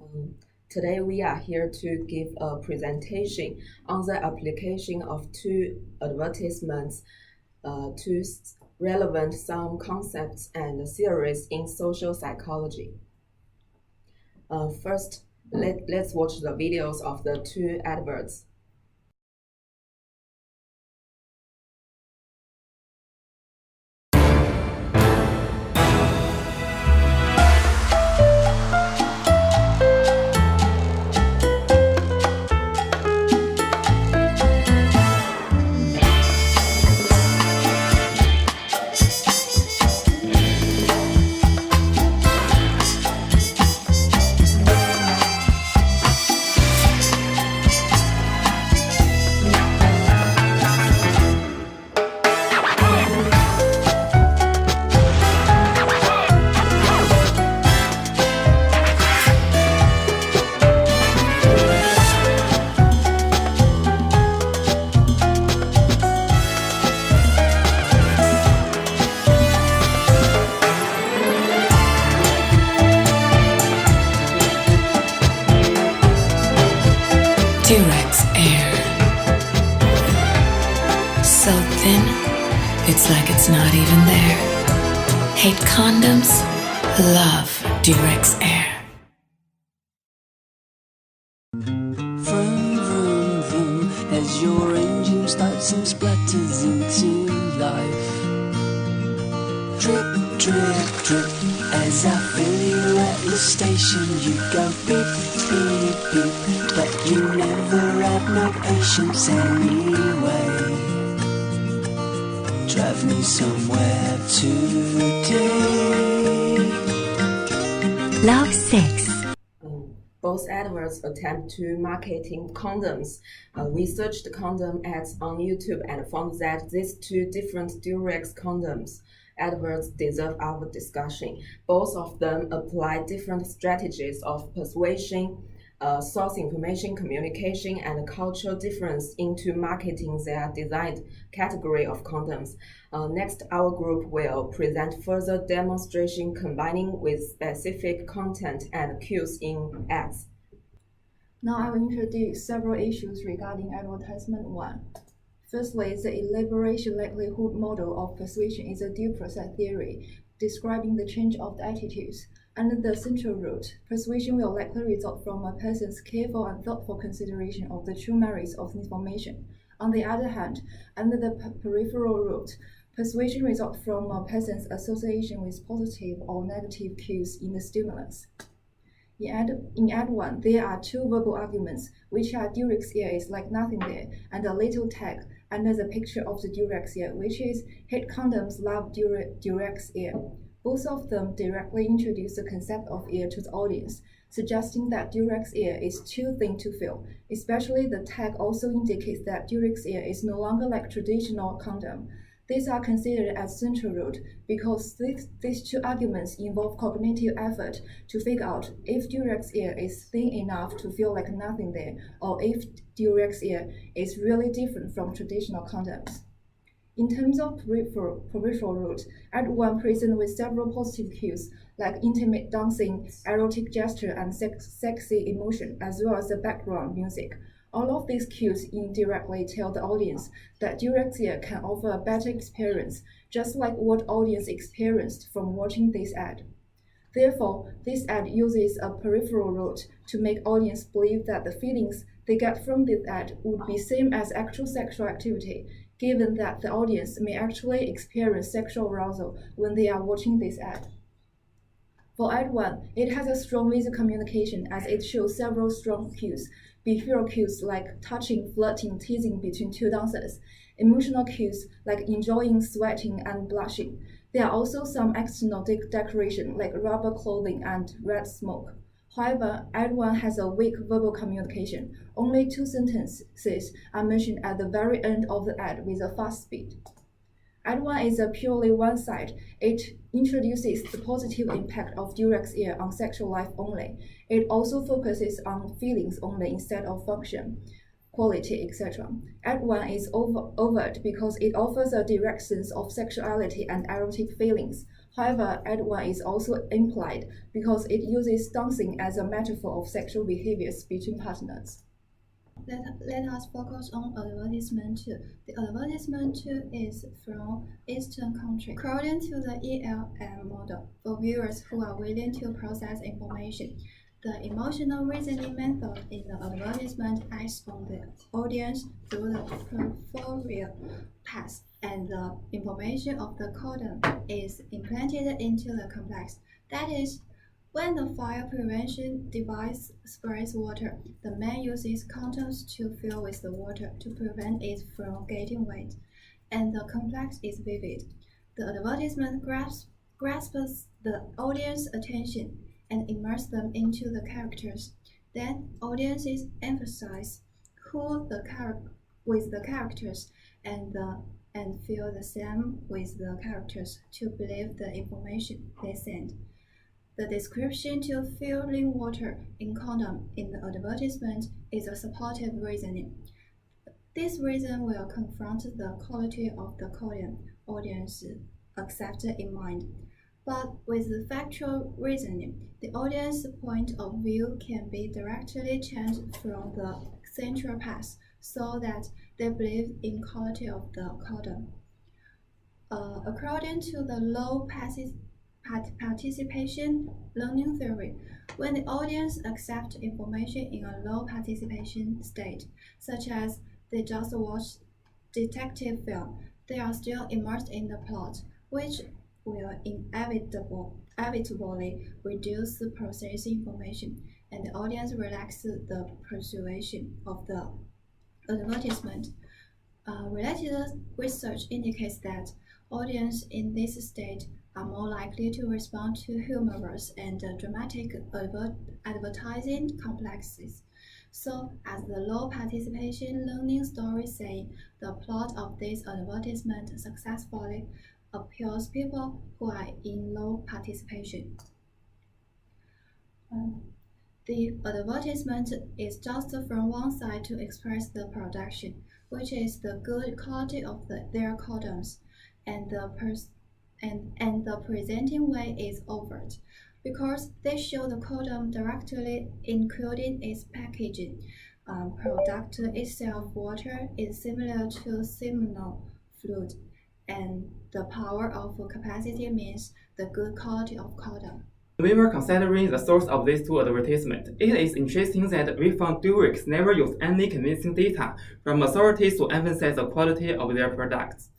Um, Today we are here to give a presentation on the application of two advertisements to relevant some concepts and theories in social psychology. First, let's watch the videos of the two adverts. Durex Air. So thin, it's like it's not even there. Hate condoms? Love Durex Air. Vroom, vroom, vroom, as your engine starts and splatters into life. Drip, drip, drip, as I fill you at the station. You go beep, beep, beep, but you never had no patience anyway. Drive me somewhere today. Love 6. Both adverts attempt to marketing condoms. We searched condom ads on YouTube and found that these two different Durex condoms adverts deserve our discussion. Both of them apply different strategies of persuasion, source information, communication, and cultural difference into marketing their designed category of condoms. Next, our group will present further demonstration combining with specific content and cues in ads. Now I will introduce several issues regarding advertisement 1. Firstly, the elaboration likelihood model of persuasion is a due process theory describing the change of the attitudes. Under the central root, persuasion will likely result from a person's careful and thoughtful consideration of the true merits of information. On the other hand, under the peripheral root, persuasion results from a person's association with positive or negative cues in the stimulus. In ad 1, there are two verbal arguments, which are Durex Air is like nothing there, and a little tag under the picture of the Durex Air, which is hate condoms, love Durex Air. Both of them directly introduce the concept of air to the audience, suggesting that Durex Air is too thin to fill. Especially the tag also indicates that Durex Air is no longer like traditional condom. These are considered as central root because these two arguments involve cognitive effort to figure out if Durex Air is thin enough to feel like nothing there, or if Durex Air is really different from traditional condoms. In terms of peripheral root, ad 1 presents with several positive cues like intimate dancing, erotic gesture, and sexy emotion, as well as the background music. All of these cues indirectly tell the audience that Durex Air can offer a better experience, just like what audience experienced from watching this ad. Therefore, this ad uses a peripheral route to make audience believe that the feelings they get from this ad would be same as actual sexual activity, given that the audience may actually experience sexual arousal when they are watching this ad. For ad 1, it has a strong visual communication as it shows several strong cues, behavioral cues like touching, flirting, teasing between two dancers, emotional cues like enjoying, sweating, and blushing. There are also some external decoration like rubber clothing and red smoke. However, ad 1 has a weak verbal communication. Only 2 sentences are mentioned at the very end of the ad with a fast speed. Ad 1 is a purely one-side. It introduces the positive impact of Durex Air on sexual life only. It also focuses on feelings only instead of function, quality, etc. Ad 1 is overt because it offers a direct sense of sexuality and erotic feelings, However, ad one is also implied because it uses dancing as a metaphor of sexual behaviors between partners. Let us focus on advertisement 2. The advertisement 2 is from Eastern country. According to the ELM model, for viewers who are willing to process information, the emotional reasoning method in the advertisement acts on the audience through the peripheral path, and the information of the codon is implanted into the complex. That is, when the fire prevention device sprays water, the man uses condoms to fill with the water to prevent it from getting wet, and the complex is vivid. The advertisement grasps the audience's attention and immerse them into the characters. Then audiences emphasize with the characters and feel the same with the characters to believe the information they send. The description to filling water in condom in the advertisement is a supportive reasoning. This reason will confront the quality of the condom audience accepted in mind. But with the factual reasoning, the audience's point of view can be directly changed from the central path so that they believe in quality of the condom. According to the low participation learning theory, when the audience accepts information in a low participation state, such as they just watched detective film, they are still immersed in the plot, which will inevitably reduce the processing information, and the audience relaxes the persuasion of the advertisement. Related research indicates that audience in this state are more likely to respond to humorous and dramatic advertising complexes. So, as the low participation learning stories say, the plot of this advertisement successfully appeals people who are in low participation. The advertisement is just from one side to express the production, which is the good quality of their condoms, and the presenting way is overt, because they show the condom directly, including its packaging. Product itself, water, is similar to seminal fluid, and the power of capacity means the good quality of condom. When we were considering the source of these two advertisements, it is interesting that we found Durex never used any convincing data from authorities to emphasize the quality of their products.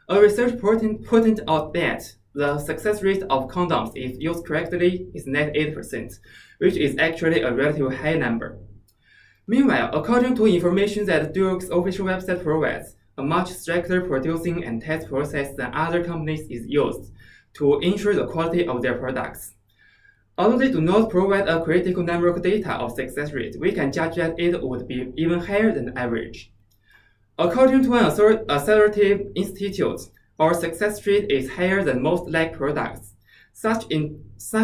A research pointed out that the success rate of condoms, if used correctly, is net 8%, which is actually a relatively high number. Meanwhile, according to information that Durex official website provides, a much stricter producing and test process than other companies is used to ensure the quality of their products. Although they do not provide a critical number of data of success rate, we can judge that it would be even higher than average. According to an authoritative institute, our success rate is higher than most like products. Such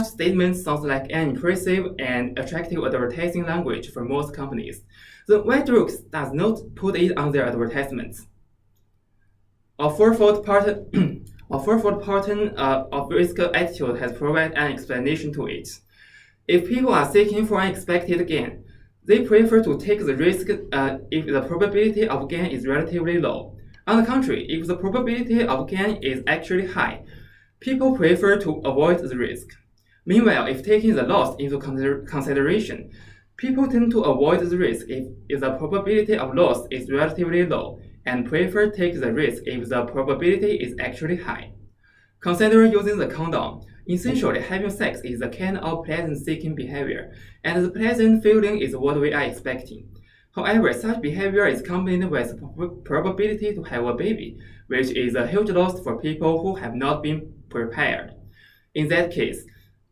statements sound like an impressive and attractive advertising language for most companies. Then why Durex does not put it on their advertisements? A fourfold pattern of risk attitude has provided an explanation to it. If people are seeking for unexpected gain, they prefer to take the risk if the probability of gain is relatively low. On the contrary, if the probability of gain is actually high, people prefer to avoid the risk. Meanwhile, if taking the loss into consideration, people tend to avoid the risk if the probability of loss is relatively low, and prefer to take the risk if the probability is actually high. Consider using the condom. Essentially, having sex is a kind of pleasant-seeking behavior, and the pleasant feeling is what we are expecting. However, such behavior is combined with probability to have a baby, which is a huge loss for people who have not been prepared. In that case,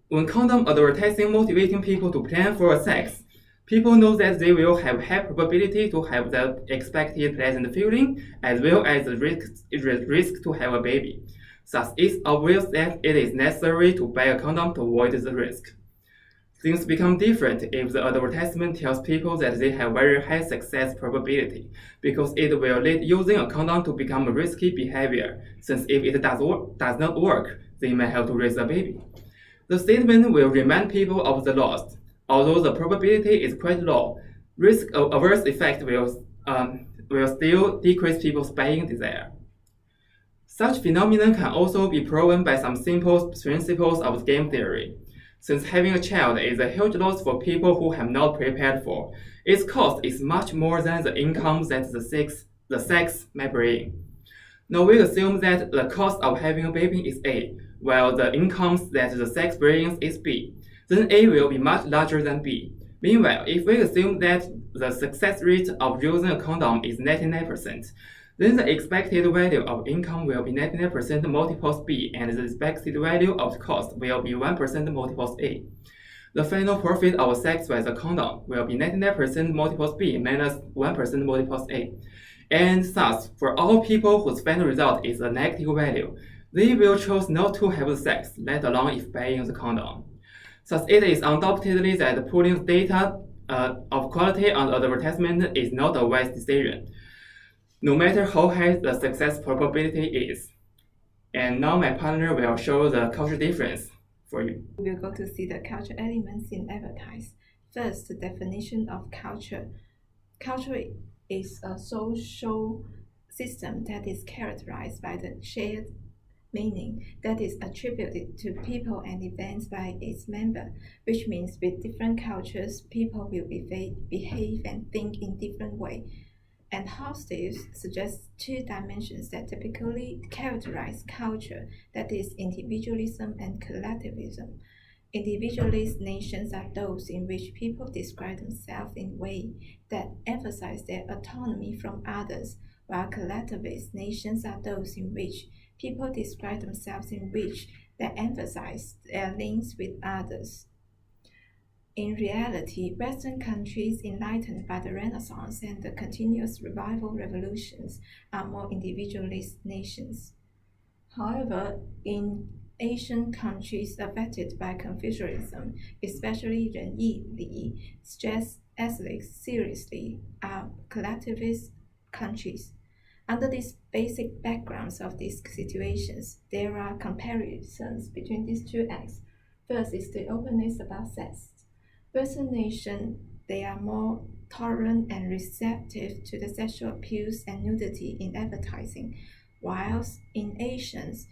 when condom advertising motivating people to plan for sex, people know that they will have high probability to have the expected pleasant feeling as well as the risk to have a baby. Thus, it's obvious that it is necessary to buy a condom to avoid the risk. Things become different if the advertisement tells people that they have very high success probability, because it will lead using a condom to become a risky behavior, since if it does not work, they may have to raise a baby. The statement will remind people of the loss. Although the probability is quite low, risk-averse effect will still decrease people's buying desire. Such phenomena can also be proven by some simple principles of game theory. Since having a child is a huge loss for people who have not prepared for, its cost is much more than the income that the sex may bring. Now we assume that the cost of having a baby is A, while the incomes that the sex brings is B. Then A will be much larger than B. Meanwhile, if we assume that the success rate of using a condom is 99%, then the expected value of income will be 99% multiples B, and the expected value of cost will be 1% multiples A. The final profit of sex with a condom will be 99% multiples B minus 1% multiples A. And thus, for all people whose final result is a negative value, they will choose not to have sex, let alone if buying the condom. Thus, it is undoubtedly that putting data of quality on advertisement is not a wise decision, no matter how high the success probability is. And now my partner will show the culture difference for you. We'll go to see the culture elements in advertise. First, the definition of culture. Culture is a social system that is characterized by the shared meaning that is attributed to people and events by its member, which means with different cultures, people will behave and think in different ways. And Hofstede suggests two dimensions that typically characterize culture, that is individualism and collectivism. Individualist nations are those in which people describe themselves in ways that emphasize their autonomy from others, while collectivist nations are those in which people describe themselves in which they emphasize their links with others. In reality, Western countries enlightened by the Renaissance and the continuous revival revolutions are more individualist nations. However, in Asian countries affected by Confucianism, especially Renyi Li, stress ethics seriously, are collectivist countries. Under these basic backgrounds of these situations, there are comparisons between these two acts. First is the openness about sex. Western nations, they are more tolerant and receptive to the sexual appeals and nudity in advertising, whilst in Asians,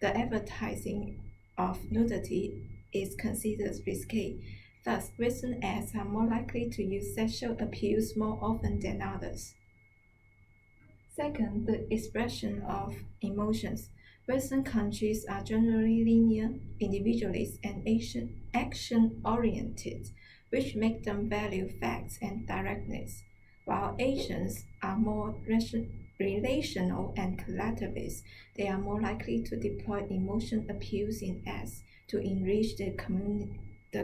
the advertising of nudity is considered risky. Thus, Western ads are more likely to use sexual appeals more often than others. Second, the expression of emotions. Western countries are generally linear, individualist, and action-oriented, which make them value facts and directness, while Asians are more relational and collectivist. They are more likely to deploy emotion appeals in ads to enrich the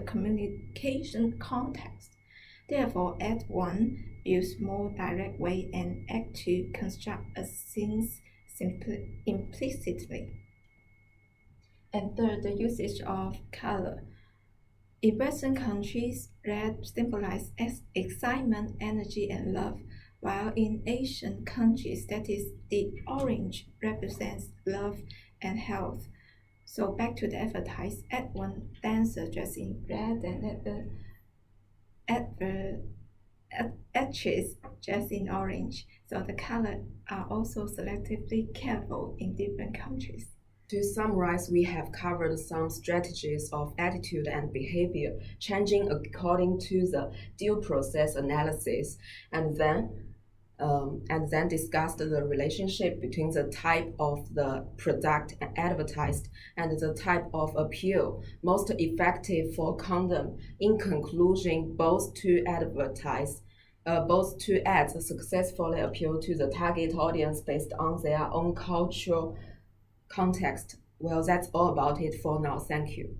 communication context. Therefore, Ad 1 use more direct way and Act 2 construct a scene implicitly. And third, the usage of color. In Western countries, red symbolizes excitement, energy, and love, while in Asian countries, that is, the orange represents love and health. So back to the advertise, Ad 1 dancer dressed in red and actress dressed in orange. So the colors are also selectively careful in different countries. To summarize, we have covered some strategies of attitude and behavior changing according to the due process analysis, and then discussed the relationship between the type of the product advertised and the type of appeal most effective for condom. In conclusion, both two ads successfully appeal to the target audience based on their own cultural context. Well, that's all about it for now. Thank you.